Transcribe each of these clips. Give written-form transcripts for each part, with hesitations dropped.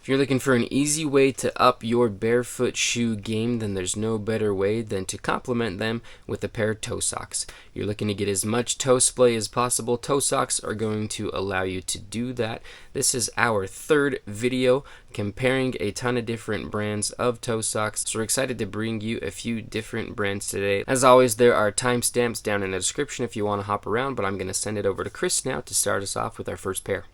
If you're looking for an easy way to up your barefoot shoe game, then there's no better way than to complement them with a pair of toe socks. You're looking to get as much toe splay as possible. Toe socks are going to allow you to do that. This is our third video comparing a ton of different brands of toe socks. So we're excited to bring you a few different brands today. As always, there are timestamps down in the description if you want to hop around, but I'm going to send it over to Chris now to start us off with our first pair.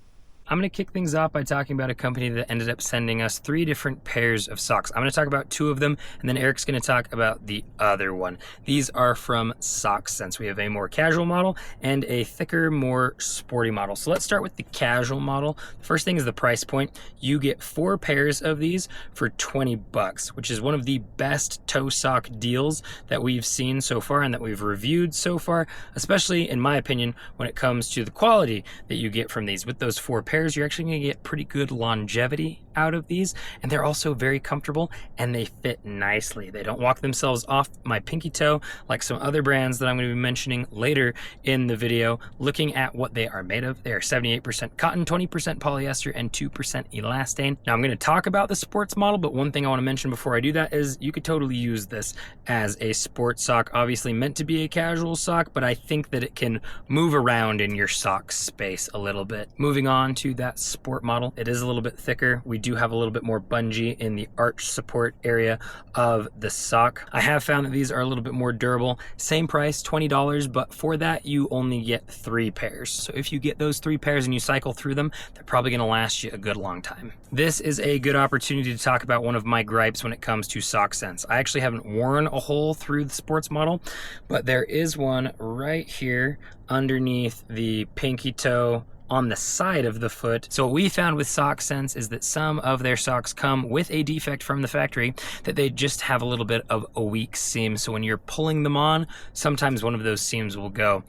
I'm going to kick things off by talking about a company that ended up sending us 3 different pairs of socks. I'm going to talk about 2 of them, and then Eric's going to talk about the other one. These are from Soxsense. We have a more casual model and a thicker, more sporty model. So let's start with the casual model. The first thing is the price point. You get 4 pairs of these for $20, which is one of the best toe sock deals that we've seen so far and that we've reviewed so far, especially in my opinion when it comes to the quality that you get from these. With those 4 pairs, you're actually going to get pretty good longevity out of these, and they're also very comfortable and they fit nicely. They don't walk themselves off my pinky toe like some other brands that I'm going to be mentioning later in the video. Looking at what they are made of, they are 78% cotton, 20% polyester, and 2% elastane. Now I'm going to talk about the sports model, but one thing I want to mention before I do that is you could totally use this as a sports sock. Obviously meant to be a casual sock, but I think that it can move around in your sock space a little bit. Moving on to that sport model, it is a little bit thicker. We do have a little bit more bungee in the arch support area of the sock. I have found that these are a little bit more durable. Same price, $20, but for that you only get 3 pairs. So if you get those 3 pairs and you cycle through them, they're probably going to last you a good long time. This is a good opportunity to talk about one of my gripes when it comes to Soxsense. I actually haven't worn a hole through the sports model, but there is one right here underneath the pinky toe on the side of the foot. So what we found with Soxsense is that some of their socks come with a defect from the factory, that they just have a little bit of a weak seam. So when you're pulling them on, sometimes one of those seams will go.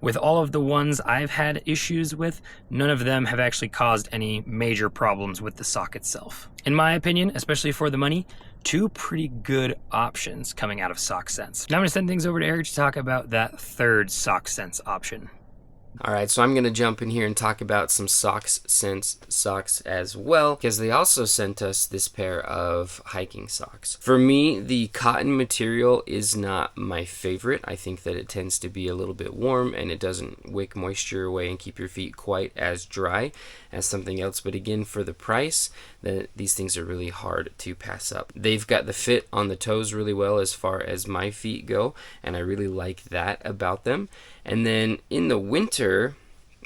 With all of the ones I've had issues with, none of them have actually caused any major problems with the sock itself. In my opinion, especially for the money, 2 pretty good options coming out of Soxsense. Now I'm going to send things over to Eric to talk about that third Soxsense option. Alright, so I'm going to jump in here and talk about some Soxsense socks as well, because they also sent us this pair of hiking socks. For me, the cotton material is not my favorite. I think that it tends to be a little bit warm and it doesn't wick moisture away and keep your feet quite as dry as something else. But again, for the price, these things are really hard to pass up. They've got the fit on the toes really well as far as my feet go, and I really like that about them. And then in the winter,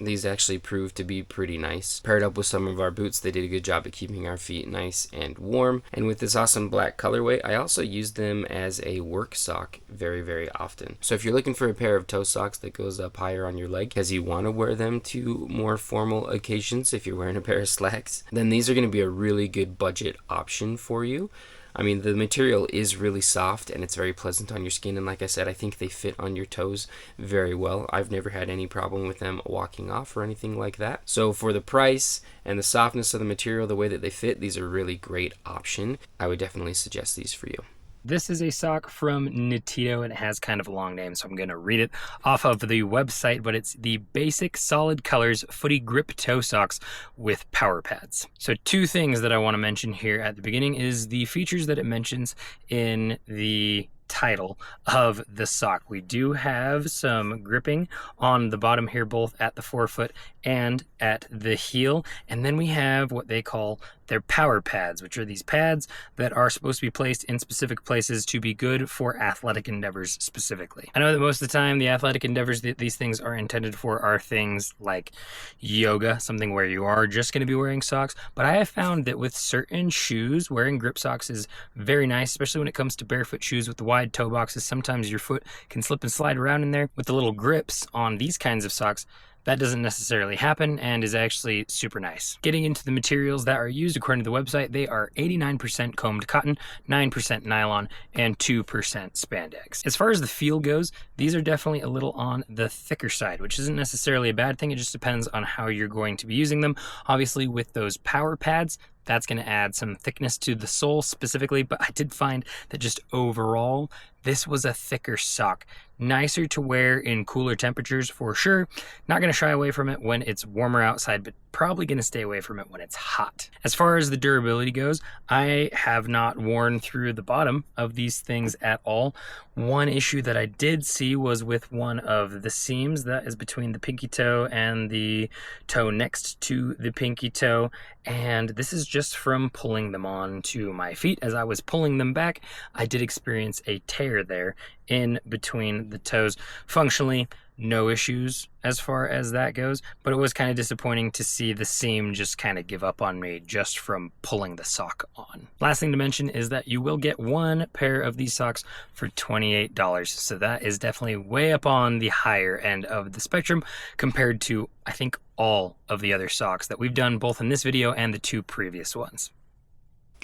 these actually prove to be pretty nice. Paired up with some of our boots, they did a good job at keeping our feet nice and warm. And with this awesome black colorway, I also use them as a work sock very, very often. So if you're looking for a pair of toe socks that goes up higher on your leg because you want to wear them to more formal occasions, if you're wearing a pair of slacks, then these are going to be a really good budget option for you. I mean, the material is really soft and it's very pleasant on your skin, and like I said, I think they fit on your toes very well. I've never had any problem with them walking off or anything like that. So for the price and the softness of the material, the way that they fit, these are a really great option. I would definitely suggest these for you. This is a sock from Nitio, and it has kind of a long name, so I'm going to read it off of the website, but it's the Basic Solid Colors Footy Grip Toe Socks with Power Pads. So 2 things that I want to mention here at the beginning is the features that it mentions in the title of the sock. We do have some gripping on the bottom here, both at the forefoot and at the heel, and then we have what they call their power pads, which are these pads that are supposed to be placed in specific places to be good for athletic endeavors specifically. I know that most of the time the athletic endeavors that these things are intended for are things like yoga, something where you are just going to be wearing socks, but I have found that with certain shoes, wearing grip socks is very nice, especially when it comes to barefoot shoes with the wide toe boxes. Sometimes your foot can slip and slide around in there. With the little grips on these kinds of socks, that doesn't necessarily happen and is actually super nice. Getting into the materials that are used, according to the website, they are 89% combed cotton, 9% nylon, and 2% spandex. As far as the feel goes, these are definitely a little on the thicker side, which isn't necessarily a bad thing. It just depends on how you're going to be using them. Obviously, with those power pads, That's going to add some thickness to the sole specifically, but I did find that just overall, this was a thicker sock. Nicer to wear in cooler temperatures for sure. Not going to shy away from it when it's warmer outside, but probably going to stay away from it when it's hot. As far as the durability goes, I have not worn through the bottom of these things at all. One issue that I did see was with one of the seams that is between the pinky toe and the toe next to the pinky toe, and this is just from pulling them on to my feet. As I was pulling them back, I did experience a tear there in between the toes. Functionally, no issues as far as that goes, but it was kind of disappointing to see the seam just kind of give up on me just from pulling the sock on. Last thing to mention is that you will get one pair of these socks for $28, so that is definitely way up on the higher end of the spectrum compared to, I think, all of the other socks that we've done both in this video and the 2 previous ones.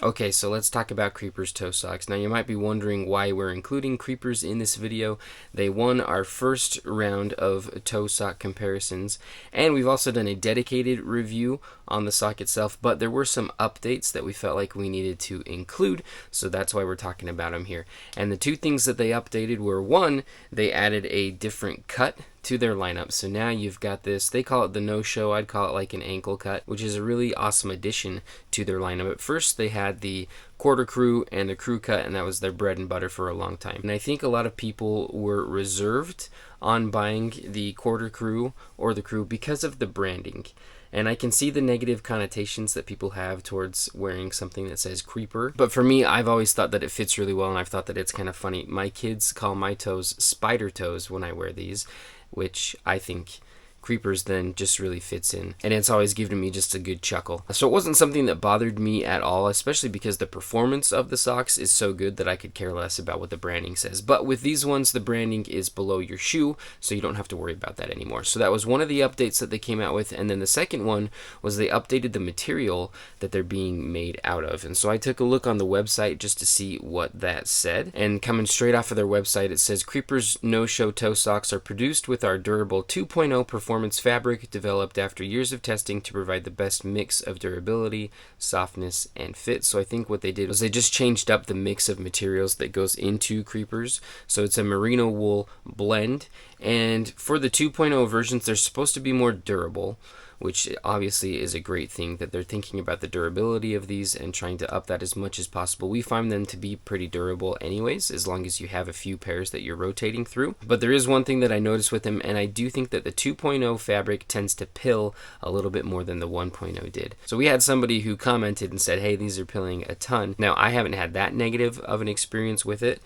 Okay, so let's talk about Creeper's toe socks. Now you might be wondering why we're including Creepers in this video. They won our first round of toe sock comparisons, and we've also done a dedicated review on the sock itself, but there were some updates that we felt like we needed to include, so that's why we're talking about them here. And the 2 things that they updated were, 1, they added a different cut to their lineup. So now you've got this, they call it the no-show, I'd call it like an ankle cut, which is a really awesome addition to their lineup. At first they had the quarter crew and the crew cut, and that was their bread and butter for a long time. And I think a lot of people were reserved on buying the quarter crew or the crew because of the branding. And I can see the negative connotations that people have towards wearing something that says Creeper. But for me, I've always thought that it fits really well, and I've thought that it's kind of funny. My kids call my toes spider toes when I wear these, which I think Creepers then just really fits in, and it's always given me just a good chuckle. So it wasn't something that bothered me at all, especially because the performance of the socks is so good that I could care less about what the branding says. But with these ones, the branding is below your shoe, so you don't have to worry about that anymore. So that was one of the updates that they came out with, and then the second one was they updated the material that they're being made out of. And so I took a look on the website just to see what that said, and coming straight off of their website, it says Creepers no-show toe socks are produced with our durable 2.0 performance fabric developed after years of testing to provide the best mix of durability, softness, and fit. So I think what they did was they just changed up the mix of materials that goes into Creepers. So it's a merino wool blend, and for the 2.0 versions, they're supposed to be more durable, which obviously is a great thing that they're thinking about the durability of these and trying to up that as much as possible. We find them to be pretty durable anyways, as long as you have a few pairs that you're rotating through. But there is one thing that I noticed with them, and I do think that the 2.0 fabric tends to pill a little bit more than the 1.0 did. So we had somebody who commented and said, hey, these are pilling a ton. Now, I haven't had that negative of an experience with it,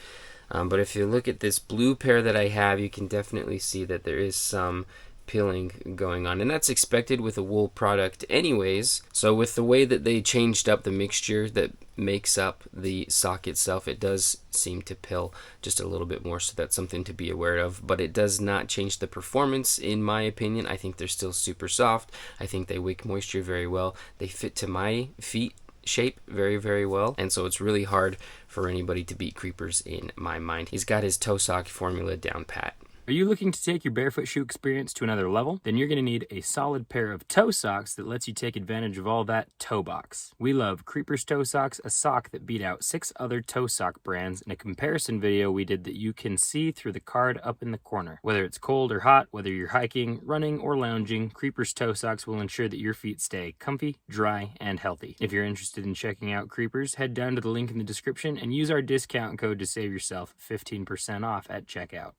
but if you look at this blue pair that I have, you can definitely see that there is some peeling going on, and that's expected with a wool product anyways. So with the way that they changed up the mixture that makes up the sock itself, it does seem to pill just a little bit more, so that's something to be aware of. But it does not change the performance, in my opinion. I think they're still super soft. I think they wick moisture very well. They fit to my feet shape very, very well, and so it's really hard for anybody to beat Creepers in my mind. He's got his toe sock formula down pat. Are you looking to take your barefoot shoe experience to another level? Then you're going to need a solid pair of toe socks that lets you take advantage of all that toe box. We love Creepers Toe Socks, a sock that beat out 6 other toe sock brands in a comparison video we did that you can see through the card up in the corner. Whether it's cold or hot, whether you're hiking, running, or lounging, Creepers Toe Socks will ensure that your feet stay comfy, dry, and healthy. If you're interested in checking out Creepers, head down to the link in the description and use our discount code to save yourself 15% off at checkout.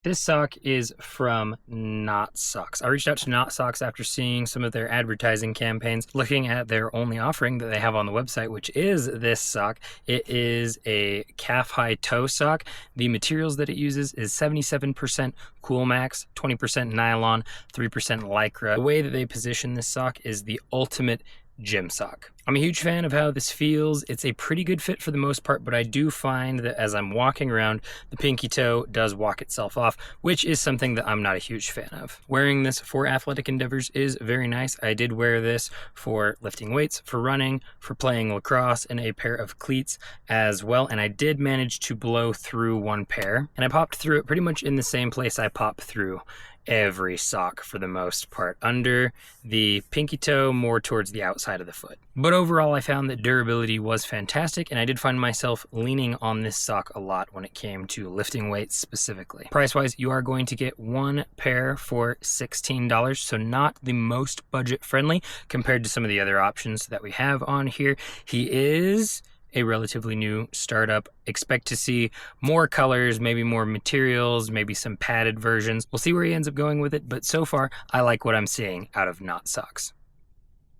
This sock is from Notsox. I reached out to Notsox after seeing some of their advertising campaigns, looking at their only offering that they have on the website, which is this sock. It is a calf-high toe sock. The materials that it uses is 77% Cool Max, 20% nylon, 3% Lycra. The way that they position this sock is the ultimate gym sock. I'm a huge fan of how this feels. It's a pretty good fit for the most part, but I do find that as I'm walking around, the pinky toe does walk itself off, which is something that I'm not a huge fan of. Wearing this for athletic endeavors is very nice. I did wear this for lifting weights, for running, for playing lacrosse, and a pair of cleats as well, and I did manage to blow through one pair, and I popped through it pretty much in the same place I pop through every sock for the most part, under the pinky toe, more towards the outside of the foot. But overall, I found that durability was fantastic, and I did find myself leaning on this sock a lot when it came to lifting weights specifically. Price-wise, you are going to get one pair for $16, so not the most budget-friendly compared to some of the other options that we have on here. He is a relatively new startup. Expect to see more colors, maybe more materials, maybe some padded versions. We'll see where he ends up going with it, but so far, I like what I'm seeing out of Notsox.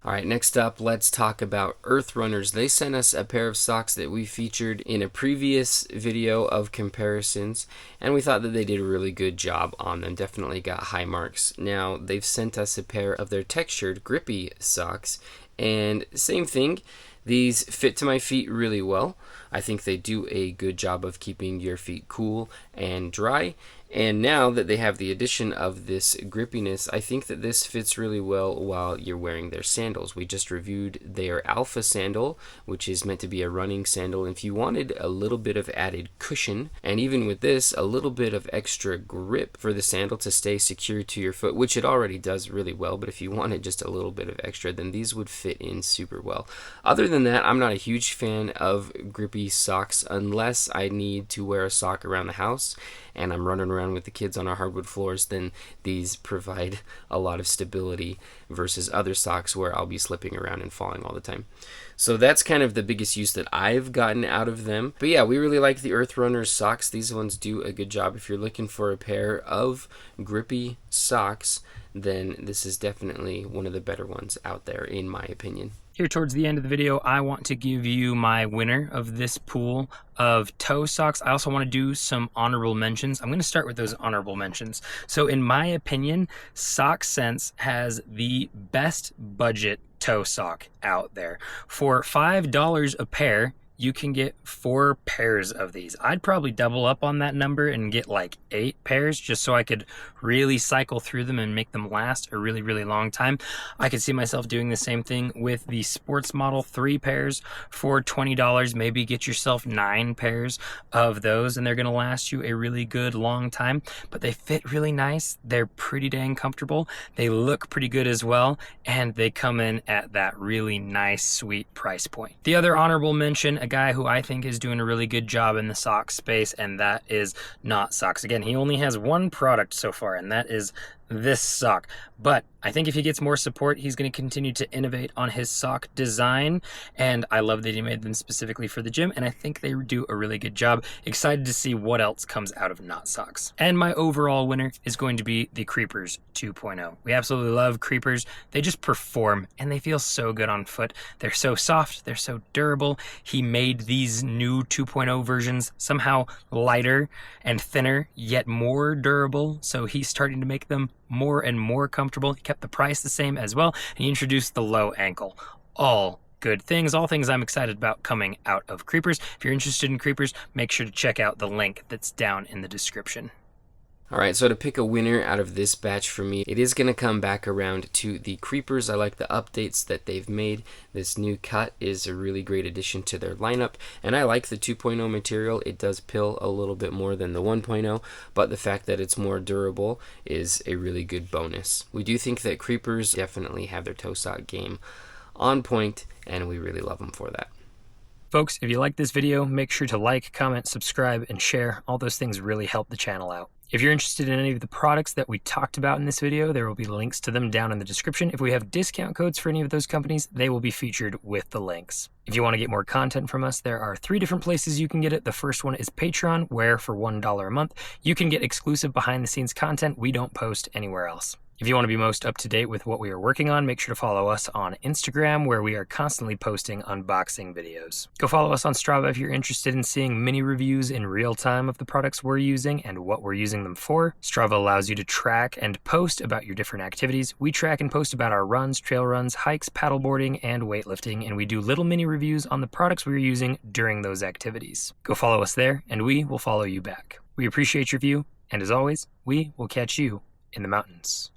All right, next up, let's talk about Earth Runners. They sent us a pair of socks that we featured in a previous video of comparisons, and we thought that they did a really good job on them. Definitely got high marks. Now, they've sent us a pair of their textured, grippy socks, and same thing. These fit to my feet really well. I think they do a good job of keeping your feet cool and dry. And now that they have the addition of this grippiness, I think that this fits really well while you're wearing their sandals. We just reviewed their Alpha sandal, which is meant to be a running sandal. And if you wanted a little bit of added cushion, and even with this, a little bit of extra grip for the sandal to stay secure to your foot, which it already does really well, but if you wanted just a little bit of extra, then these would fit in super well. Other than that, I'm not a huge fan of grippy socks unless I need to wear a sock around the house and I'm running around with the kids on our hardwood floors. Then these provide a lot of stability versus other socks where I'll be slipping around and falling all the time. So that's kind of the biggest use that I've gotten out of them. But yeah, we really like the Earth Runners socks. These ones do a good job. If you're looking for a pair of grippy socks, then this is definitely one of the better ones out there, in my opinion. Here towards the end of the video, I want to give you my winner of this pool of toe socks. I also want to do some honorable mentions. I'm going to start with those honorable mentions. So in my opinion, Soxsense has the best budget toe sock out there. For $5 a pair, you can get 4 pairs of these. I'd probably double up on that number and get like 8 pairs just so I could really cycle through them and make them last a really, really long time. I could see myself doing the same thing with the sports model 3 pairs for $20. Maybe get yourself 9 pairs of those and they're gonna last you a really good long time. But they fit really nice. They're pretty dang comfortable. They look pretty good as well. And they come in at that really nice, sweet price point. The other honorable mention, a guy who I think is doing a really good job in the sock space, and that is Notsox. Again, he only has one product so far, and that is this sock. But I think if he gets more support, he's going to continue to innovate on his sock design. And I love that he made them specifically for the gym. And I think they do a really good job. Excited to see what else comes out of Notsox. And my overall winner is going to be the Creepers 2.0. We absolutely love Creepers. They just perform and they feel so good on foot. They're so soft. They're so durable. He made these new 2.0 versions somehow lighter and thinner, yet more durable. So he's starting to make them more and more comfortable. He kept the price the same as well, and he introduced the low ankle. All good things, all things I'm excited about coming out of Creepers. If you're interested in Creepers, make sure to check out the link that's down in the description. All right, so to pick a winner out of this batch for me, it is going to come back around to the Creepers. I like the updates that they've made. This new cut is a really great addition to their lineup, and I like the 2.0 material. It does pill a little bit more than the 1.0, but the fact that it's more durable is a really good bonus. We do think that Creepers definitely have their toe sock game on point, and we really love them for that. Folks, if you like this video, make sure to like, comment, subscribe, and share. All those things really help the channel out. If you're interested in any of the products that we talked about in this video, there will be links to them down in the description. If we have discount codes for any of those companies, they will be featured with the links. If you want to get more content from us, there are 3 different places you can get it. The first one is Patreon, where for $1 a month, you can get exclusive behind-the-scenes content we don't post anywhere else. If you want to be most up to date with what we are working on, make sure to follow us on Instagram, where we are constantly posting unboxing videos. Go follow us on Strava if you're interested in seeing mini reviews in real time of the products we're using and what we're using them for. Strava allows you to track and post about your different activities. We track and post about our runs, trail runs, hikes, paddleboarding, and weightlifting, and we do little mini reviews on the products we're using during those activities. Go follow us there, and we will follow you back. We appreciate your view, and as always, we will catch you in the mountains.